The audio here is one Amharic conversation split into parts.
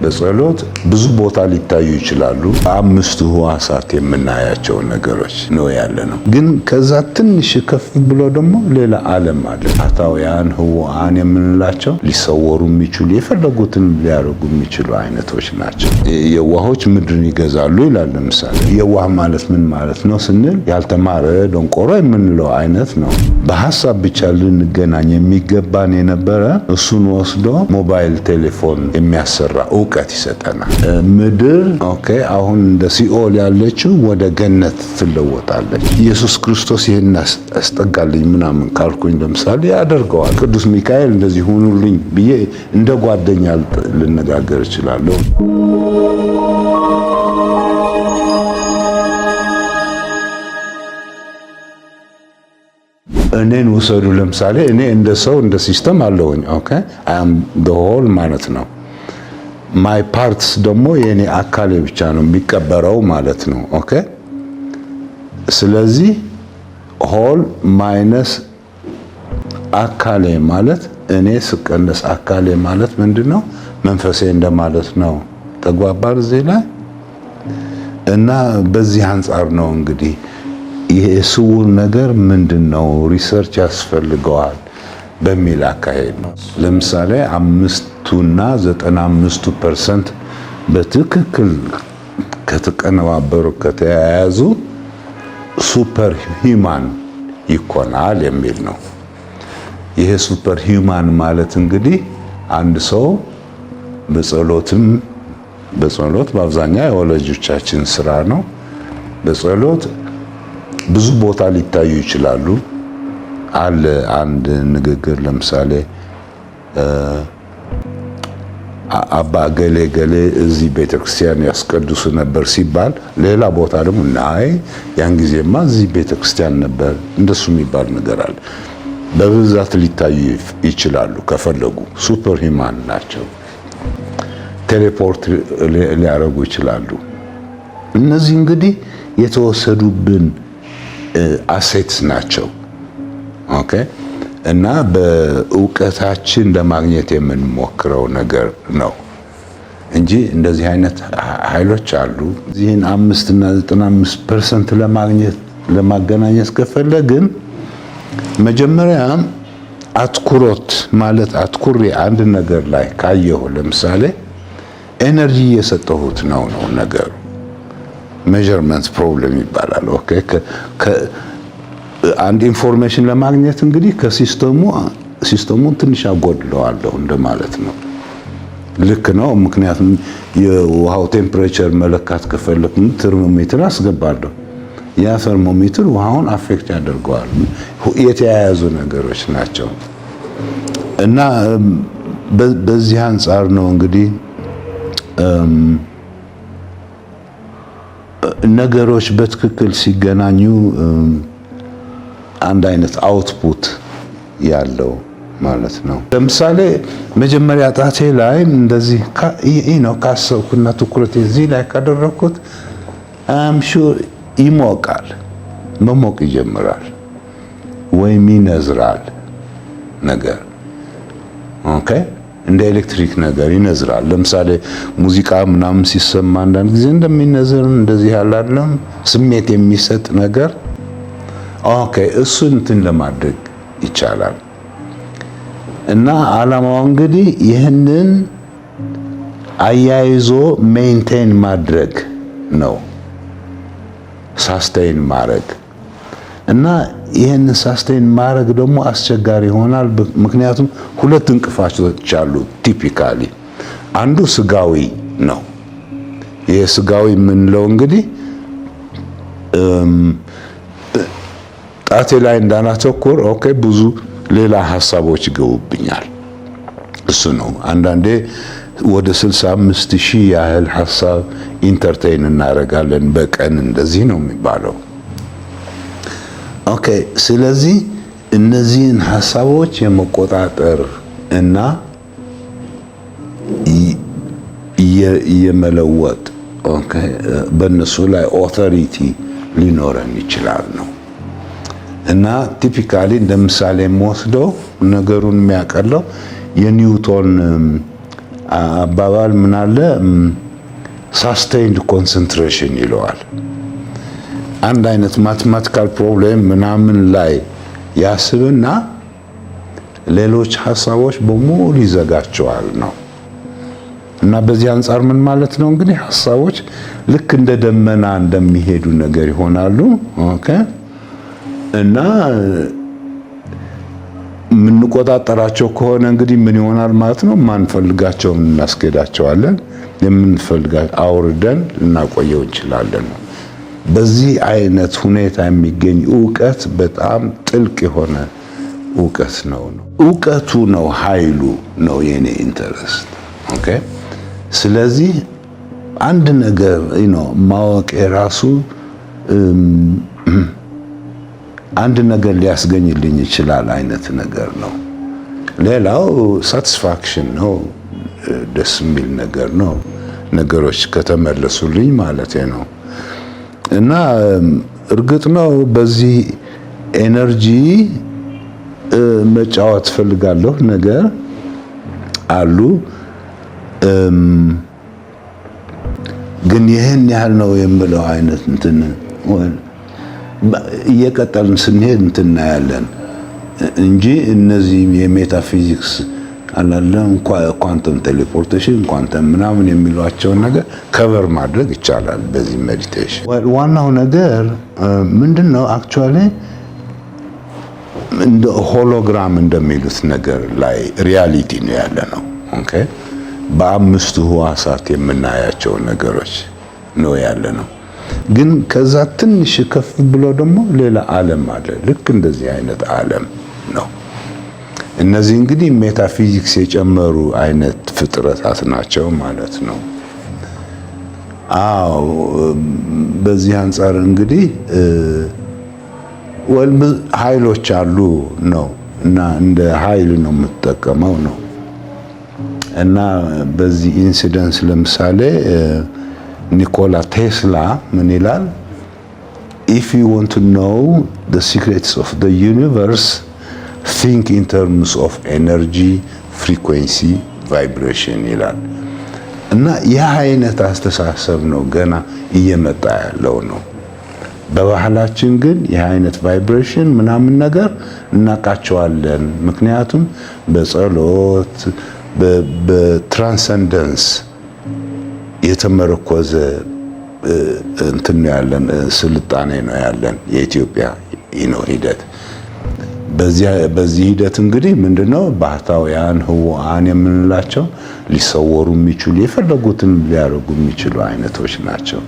በጸሎት ብዙ ቦታ ሊታዩ ይችላሉ። አምስቱ ሕዋሳት የምናያቸው ነገሮች ነው ያለነው። ግን ከዛ ትንሽ ከፍ ብሎ ደግሞ ሌላ ዓለም አለ። አታውያን ህዋን የምንላቸው ሊሰወሩ የሚችሉ የፈለጉትን ሊያደርጉ የሚችሉ አይነቶች ናቸው። የዋሆች ምድርን ይገዛሉ ይላል። ለምሳሌ የዋህ ማለት ምን ማለት ነው ስንል ያልተማረ ደንቆሮ የምንለው አይነት ነው። በሐሳብ ብቻ ልንገናኝ የሚገባን የነበረ እሱን ወስዶ ሞባይል ቴሌፎን የሚያሰራ እውቀት ይሰጠናል። ምድር አሁን እንደ ሲኦል ያለችው ወደ ገነት ትለወጣለች። ኢየሱስ ክርስቶስ ይህን አስጠጋልኝ ምናምን ካልኩኝ ለምሳሌ ያደርገዋል። ቅዱስ ሚካኤል እንደዚህ ሁኑልኝ ብዬ እንደ ጓደኛ ልነጋገር እችላለሁ። እኔን ውሰዱ። ለምሳሌ እኔ እንደ ሰው እንደ ሲስተም አለሁኝ። አይ አም ዘ ሆል ማለት ነው። ማይ ፓርትስ ደግሞ የኔ አካሌ ብቻ ነው የሚቀበረው ማለት ነው። ስለዚህ ሆል ማይነስ አካሌ ማለት እኔ ስቀነስ አካሌ ማለት ምንድነው? መንፈሴ እንደማለት ነው። ተግባባን እዚህ ላይ እና በዚህ አንጻር ነው እንግዲህ ይሄ ስውር ነገር ምንድነው ሪሰርች ያስፈልገዋል በሚል አካሄድ ነው። ለምሳሌ 5ቱና 95% በትክክል ከተቀነባበሩ ከተያያዙ ሱፐር ሂውማን ይኮናል የሚል ነው። ይሄ ሱፐር ሂውማን ማለት እንግዲህ አንድ ሰው በጸሎት በአብዛኛው የወላጆቻችን ስራ ነው። በጸሎት ብዙ ቦታ ሊታዩ ይችላሉ። አለ አንድ ንግግር ለምሳሌ አባ ገሌ ገሌ እዚህ ቤተክርስቲያን ያስቀድሱ ነበር ሲባል ሌላ ቦታ ደግሞ ናይ ያን ጊዜማ እዚህ ቤተክርስቲያን ነበር እንደሱ የሚባል ነገር አለ። በብዛት ሊታዩ ይችላሉ ከፈለጉ። ሱፐር ሂውማን ናቸው። ቴሌፖርት ሊያደርጉ ይችላሉ። እነዚህ እንግዲህ የተወሰዱብን አሴትስ ናቸው። እና በእውቀታችን ለማግኘት የምንሞክረው ነገር ነው እንጂ እንደዚህ አይነት ኃይሎች አሉ። እዚህን 5 እና 95% ለማገናኘት ከፈለግን መጀመሪያ አትኩሮት ማለት አትኩሬ አንድ ነገር ላይ ካየሁ ለምሳሌ ኤነርጂ እየሰጠሁት ነው ነገሩ። ሜዠርመንት ፕሮብለም ይባላል። አንድ ኢንፎርሜሽን ለማግኘት እንግዲህ ሲስተሙን ትንሽ አጎድለዋለሁ እንደማለት ነው። ልክ ነው። ምክንያቱም የውሃው ቴምፕሬቸር መለካት ከፈለኩ ተርሞሜትር አስገባለሁ። ያ ተርሞሜትር ውሃውን አፌክት ያደርገዋል። የተያያዙ ነገሮች ናቸው እና በዚህ አንጻር ነው እንግዲህ ነገሮች በትክክል ሲገናኙ አንድ አይነት አውትፑት ያለው ማለት ነው። ለምሳሌ መጀመሪያ ጣቴ ላይ እንደዚህ ነው ካሰብኩና ትኩረቴ እዚህ ላይ ካደረኩት አም ሹር ይሞቃል፣ መሞቅ ይጀምራል ወይም ይነዝራል ነገር እንደ ኤሌክትሪክ ነገር ይነዝራል። ለምሳሌ ሙዚቃ ምናምን ሲሰማ አንዳንድ ጊዜ እንደሚነዝር እንደዚህ ያላለም ስሜት የሚሰጥ ነገር እሱን እንትን ለማድረግ ይቻላል። እና ዓላማው እንግዲህ ይህንን አያይዞ ሜንቴን ማድረግ ነው፣ ሳስቴን ማድረግ እና ይህንን ሳስቴን ማድረግ ደግሞ አስቸጋሪ ይሆናል። ምክንያቱም ሁለት እንቅፋቶች አሉ። ቲፒካሊ አንዱ ስጋዊ ነው። ይሄ ስጋዊ የምንለው እንግዲህ ጣቴ ላይ እንዳናተኩር ብዙ ሌላ ሀሳቦች ይገቡብኛል። እሱ ነው። አንዳንዴ ወደ 65,000 ያህል ሀሳብ ኢንተርቴይን እናደርጋለን በቀን። እንደዚህ ነው የሚባለው። ስለዚህ እነዚህን ሀሳቦች የመቆጣጠር እና የመለወጥ በእነሱ ላይ ኦቶሪቲ ሊኖረን ይችላል ነው። እና ቲፒካሊ እንደ ምሳሌ የምወስደው ነገሩን የሚያቀለው የኒውቶን አባባል ምን አለ ሳስቴይንድ ኮንሰንትሬሽን ይለዋል። አንድ አይነት ማቴማቲካል ፕሮብሌም ምናምን ላይ ያስብና ሌሎች ሐሳቦች በሙሉ ይዘጋቸዋል ነው። እና በዚህ አንፃር ምን ማለት ነው እንግዲህ ሐሳቦች ልክ እንደ ደመና እንደሚሄዱ ነገር ይሆናሉ። ኦኬ እና የምንቆጣጠራቸው ከሆነ እንግዲህ ምን ይሆናል ማለት ነው? ማንፈልጋቸውን እናስኬዳቸዋለን፣ የምንፈልጋቸው አውርደን ልናቆየው እንችላለን። በዚህ አይነት ሁኔታ የሚገኝ ዕውቀት በጣም ጥልቅ የሆነ ዕውቀት ነው። ዕውቀቱ ነው ኃይሉ ነው የኔ ኢንተረስት። ኦኬ ስለዚህ አንድ ነገር ማወቅ የራሱ አንድ ነገር ሊያስገኝልኝ ይችላል አይነት ነገር ነው። ሌላው ሳቲስፋክሽን ነው፣ ደስ የሚል ነገር ነው፣ ነገሮች ከተመለሱልኝ ማለት ነው። እና እርግጥ ነው በዚህ ኤነርጂ መጫወት ፈልጋለሁ ነገር አሉ። ግን ይህን ያህል ነው የምለው አይነት እንትን እየቀጠልን ስንሄድ እንትን እናያለን እንጂ እነዚህ የሜታፊዚክስ አላለም ኳንተም ቴሌፖርቴሽን ኳንተም ምናምን የሚሏቸውን ነገር ከቨር ማድረግ ይቻላል በዚህ ሜዲቴሽን። ዋናው ነገር ምንድነው አክቹአሊ እንደ ሆሎግራም እንደሚሉት ነገር ላይ ሪያሊቲ ነው ያለ ነው። ኦኬ በአምስቱ ህዋሳት የምናያቸው ነገሮች ነው ያለ ነው። ግን ከዛ ትንሽ ከፍ ብሎ ደግሞ ሌላ ዓለም አለ። ልክ እንደዚህ አይነት ዓለም ነው። እነዚህ እንግዲህ ሜታፊዚክስ የጨመሩ አይነት ፍጥረታት ናቸው ማለት ነው። አዎ በዚህ አንፃር እንግዲህ ኃይሎች አሉ ነው እና እንደ ኃይል ነው የምትጠቀመው ነው። እና በዚህ ኢንሲደንስ ለምሳሌ ኒኮላ ቴስላ ምን ይላል? if you want to know the secrets of the universe think in terms of energy, frequency, vibration ይላል። እና ይህ አይነት አስተሳሰብ ነው ገና እየመጣ ያለው ነው። በባህላችን ግን ይህ አይነት ቫይብሬሽን ምናምን ነገር እናቃቸዋለን። ምክንያቱም በጸሎት በትራንሰንደንስ የተመረኮዘ እንትን ያለን ስልጣኔ ነው ያለን የኢትዮጵያ ሂደት። በዚህ ሂደት እንግዲህ ምንድነው ባህታውያን ህዋአን የምንላቸው ሊሰወሩ የሚችሉ የፈለጉትን ሊያደርጉ የሚችሉ አይነቶች ናቸው።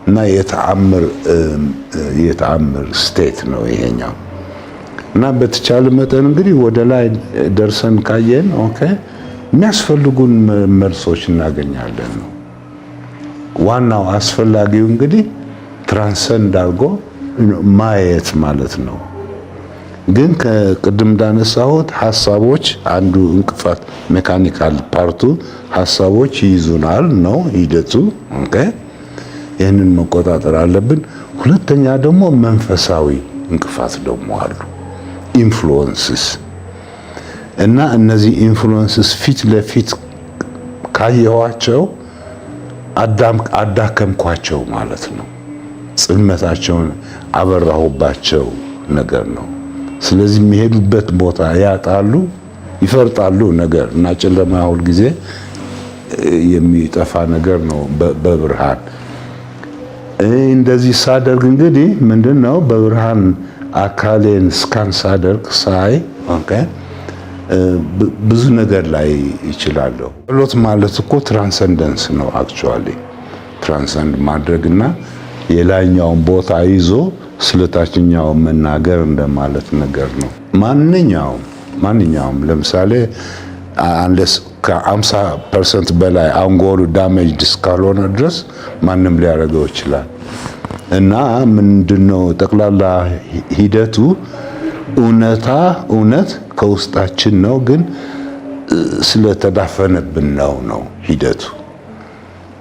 እና የተአምር ስቴት ነው ይሄኛው። እና በተቻለ መጠን እንግዲህ ወደ ላይ ደርሰን ካየን ኦኬ የሚያስፈልጉን መልሶች እናገኛለን ነው። ዋናው አስፈላጊው እንግዲህ ትራንሰንድ አድርጎ ማየት ማለት ነው። ግን ከቅድም እንዳነሳሁት ሐሳቦች አንዱ እንቅፋት ሜካኒካል ፓርቱ ሐሳቦች ይይዙናል ነው ሂደቱ። ኦኬ ይህንን መቆጣጠር አለብን። ሁለተኛ ደግሞ መንፈሳዊ እንቅፋት ደግሞ አሉ ኢንፍሉዌንስስ። እና እነዚህ ኢንፍሉዌንስስ ፊት ለፊት ካየኋቸው አዳከምኳቸው ማለት ነው። ጽልመታቸውን አበራሁባቸው ነገር ነው። ስለዚህ የሚሄዱበት ቦታ ያጣሉ፣ ይፈርጣሉ ነገር እና ጨለማ ሁል ጊዜ የሚጠፋ ነገር ነው በብርሃን። እንደዚህ ሳደርግ እንግዲህ ምንድነው በብርሃን አካሌን ስካን ሳደርግ ሳይ ኦኬ ብዙ ነገር ላይ ይችላለሁ። ጸሎት ማለት እኮ ትራንሰንደንስ ነው አክቹአሊ ትራንሰንድ ማድረግና የላይኛውን ቦታ ይዞ ስለታችኛው መናገር እንደማለት ነገር ነው። ማንኛውም ለምሳሌ አንለስ ከ50% በላይ አንጎሉ ዳሜጅድ እስካልሆነ ድረስ ማንም ሊያደርገው ይችላል። እና ምንድነው ጠቅላላ ሂደቱ እውነት ከውስጣችን ነው፣ ግን ስለተዳፈነብን ነው ሂደቱ።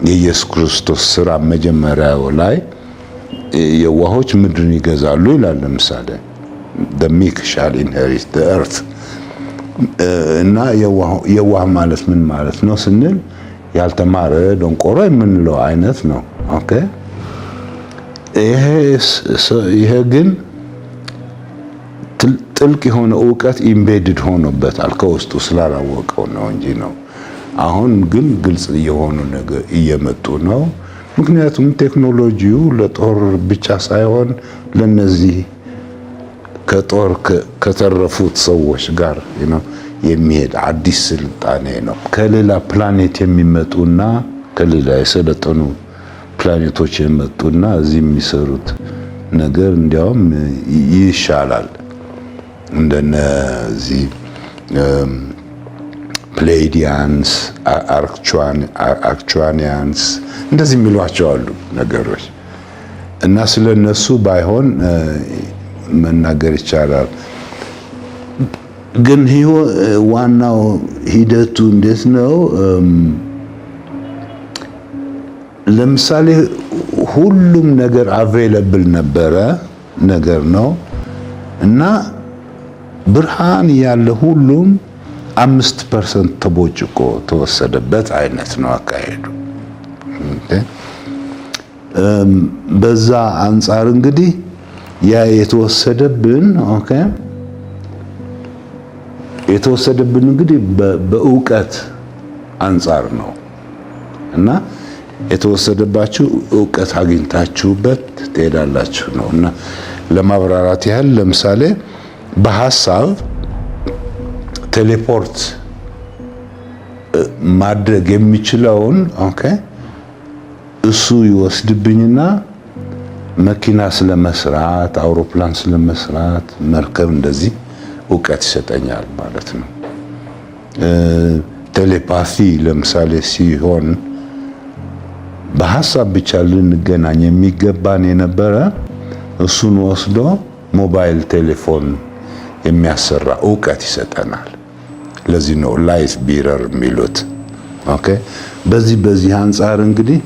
የኢየሱስ ክርስቶስ ስራ መጀመሪያው ላይ የዋሆች ምድርን ይገዛሉ ይላል። ለምሳሌ the meek shall inherit the earth እና የዋህ ማለት ምን ማለት ነው ስንል ያልተማረ ደንቆሮ የምንለው አይነት ነው። ኦኬ ይሄ ግን ጥልቅ የሆነ ዕውቀት ኢምቤድድ ሆኖበታል ከውስጡ ስላላወቀው ነው እንጂ ነው። አሁን ግን ግልጽ የሆኑ ነገር እየመጡ ነው። ምክንያቱም ቴክኖሎጂው ለጦር ብቻ ሳይሆን ለነዚህ ከጦር ከተረፉት ሰዎች ጋር የሚሄድ አዲስ ስልጣኔ ነው። ከሌላ ፕላኔት የሚመጡና ከሌላ የሰለጠኑ ፕላኔቶች የመጡና እዚህ የሚሰሩት ነገር እንዲያውም ይሻላል። እንደነዚህ ፕሌይዲያንስ፣ አርክቹዋኒያንስ እንደዚህ የሚሏቸው አሉ ነገሮች እና ስለነሱ ባይሆን መናገር ይቻላል። ግን ዋናው ሂደቱ እንዴት ነው? ለምሳሌ ሁሉም ነገር አቬይለብል ነበረ ነገር ነው እና ብርሃን ያለ ሁሉም 5% ተቦጭቆ ተወሰደበት አይነት ነው አካሄዱ። በዛ አንጻር እንግዲህ ያ የተወሰደብን እንግዲህ በእውቀት አንጻር ነው እና የተወሰደባችሁ እውቀት አግኝታችሁበት ትሄዳላችሁ ነው እና ለማብራራት ያህል ለምሳሌ በሐሳብ ቴሌፖርት ማድረግ የሚችለውን እሱ ይወስድብኝና መኪና ስለመስራት፣ አውሮፕላን ስለመስራት፣ መርከብ እንደዚህ እውቀት ይሰጠኛል ማለት ነው። ቴሌፓቲ ለምሳሌ ሲሆን በሐሳብ ብቻ ልንገናኝ የሚገባን የነበረ እሱን ወስዶ ሞባይል ቴሌፎን የሚያሰራ እውቀት ይሰጠናል። ለዚህ ነው ላይት ቢረር የሚሉት። በዚህ አንጻር እንግዲህ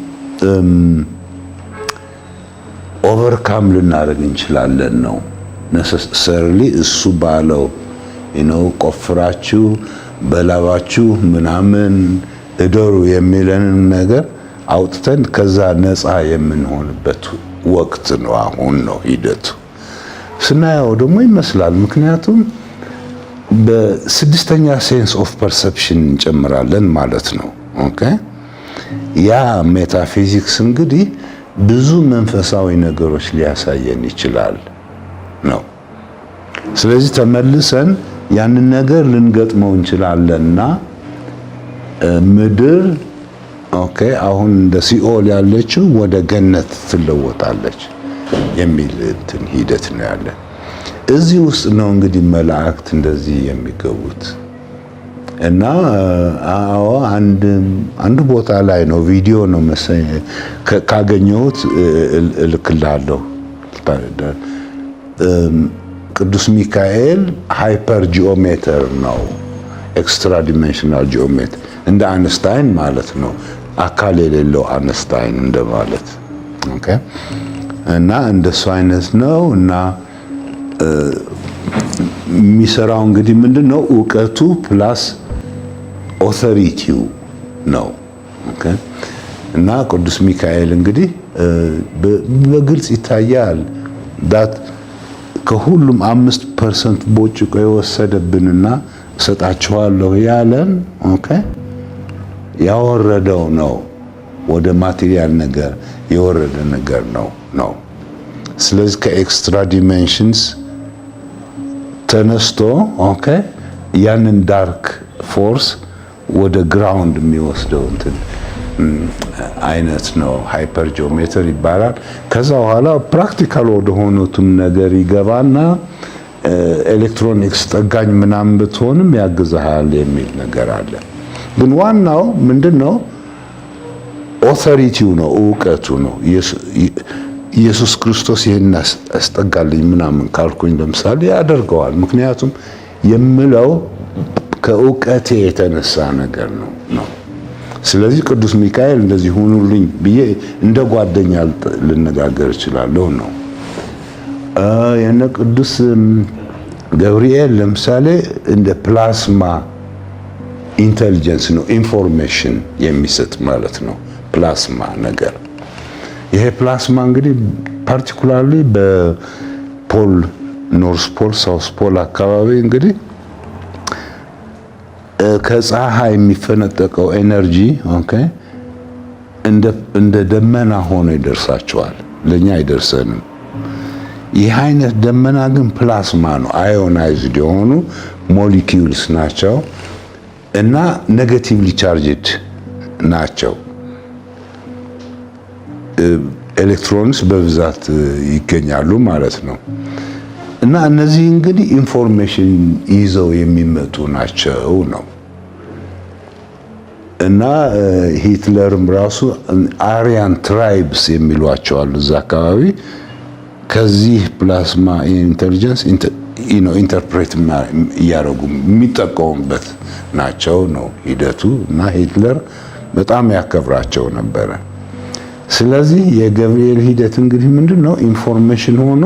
ኦቨርካም ልናደርግ እንችላለን ነው ነሰሰርሊ እሱ ባለው ቆፍራችሁ በላባችሁ ምናምን እደሩ የሚለንን ነገር አውጥተን ከዛ ነፃ የምንሆንበት ወቅት ነው። አሁን ነው ሂደቱ። ስናየው ደግሞ ይመስላል። ምክንያቱም በስድስተኛ ሴንስ ኦፍ ፐርሰፕሽን እንጨምራለን ማለት ነው። ያ ሜታፊዚክስ እንግዲህ ብዙ መንፈሳዊ ነገሮች ሊያሳየን ይችላል ነው። ስለዚህ ተመልሰን ያንን ነገር ልንገጥመው እንችላለንና ምድር አሁን እንደ ሲኦል ያለችው ወደ ገነት ትለወጣለች የሚል ሂደት ነው ያለ። እዚህ ውስጥ ነው እንግዲህ መላእክት እንደዚህ የሚገቡት እና አንድ ቦታ ላይ ነው ቪዲዮ ነው መሰለኝ ካገኘሁት እልክልሃለሁ። ቅዱስ ሚካኤል ሃይፐር ጂኦሜትር ነው፣ ኤክስትራ ዲሜንሽናል ጂኦሜትር እንደ አንስታይን ማለት ነው። አካል የሌለው አንስታይን እንደማለት እና እንደሱ አይነት ነው እና የሚሰራው እንግዲህ ምንድነው ዕውቀቱ ፕላስ ኦቶሪቲው ነው። እና ቅዱስ ሚካኤል እንግዲህ በግልጽ ይታያል ዳት ከሁሉም 5% ቦጭቆ የወሰደብንና እሰጣችኋለሁ ያለን ያወረደው ነው። ወደ ማቴሪያል ነገር የወረደ ነገር ነው። ስለዚህ ከኤክስትራ ዲሜንሽንስ ተነስቶ ያንን ዳርክ ፎርስ ወደ ግራውንድ የሚወስደው አይነት ነው። ሃይፐር ጂኦሜትር ይባላል። ከዛ በኋላ ፕራክቲካል ወደ ሆኑትም ነገር ይገባና ኤሌክትሮኒክስ ጠጋኝ ምናምን ብትሆንም ያግዛሃል የሚል ነገር አለ። ግን ዋናው ምንድነው? ኦቶሪቲው ነው፣ ዕውቀቱ ነው። ኢየሱስ ክርስቶስ ይሄን አስጠጋልኝ ምናምን ካልኩኝ ለምሳሌ ያደርገዋል። ምክንያቱም የምለው ከዕውቀቴ የተነሳ ነገር ነው። ስለዚህ ቅዱስ ሚካኤል እንደዚህ ሁኑልኝ ብዬ እንደ ጓደኛ ልነጋገር እችላለሁ ነው። የነ ቅዱስ ገብርኤል ለምሳሌ እንደ ፕላስማ ኢንተሊጀንስ ነው፣ ኢንፎርሜሽን የሚሰጥ ማለት ነው። ፕላስማ ነገር ይሄ ፕላስማ እንግዲህ ፓርቲኩላርሊ በፖል ኖርዝ ፖል ሳውዝ ፖል አካባቢ እንግዲህ ከፀሐይ የሚፈነጠቀው ኤነርጂ ኦኬ እንደ ደመና ሆኖ ይደርሳቸዋል። ለኛ አይደርሰንም። ይህ አይነት ደመና ግን ፕላስማ ነው። አዮናይዝድ የሆኑ ሞሊኪዩልስ ናቸው እና ኔጌቲቭሊ ቻርጅድ ናቸው። ኤሌክትሮንስ በብዛት ይገኛሉ ማለት ነው። እና እነዚህ እንግዲህ ኢንፎርሜሽን ይዘው የሚመጡ ናቸው ነው። እና ሂትለርም ራሱ አሪያን ትራይብስ የሚሏቸው አሉ እዛ አካባቢ ከዚህ ፕላስማ ኢንተሊጀንስ ኢንተርፕሬት እያደረጉ የሚጠቀሙበት ናቸው ነው ሂደቱ። እና ሂትለር በጣም ያከብራቸው ነበረ። ስለዚህ የገብርኤል ሂደት እንግዲህ ምንድነው? ኢንፎርሜሽን ሆኖ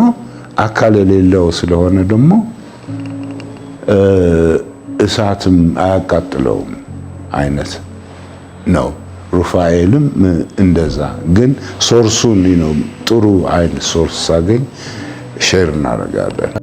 አካል የሌለው ስለሆነ ደግሞ እሳትም አያቃጥለውም አይነት ነው። ሩፋኤልም እንደዛ። ግን ሶርሱን ጥሩ አይነት ሶርስ ሳገኝ ሼር እናደርጋለን።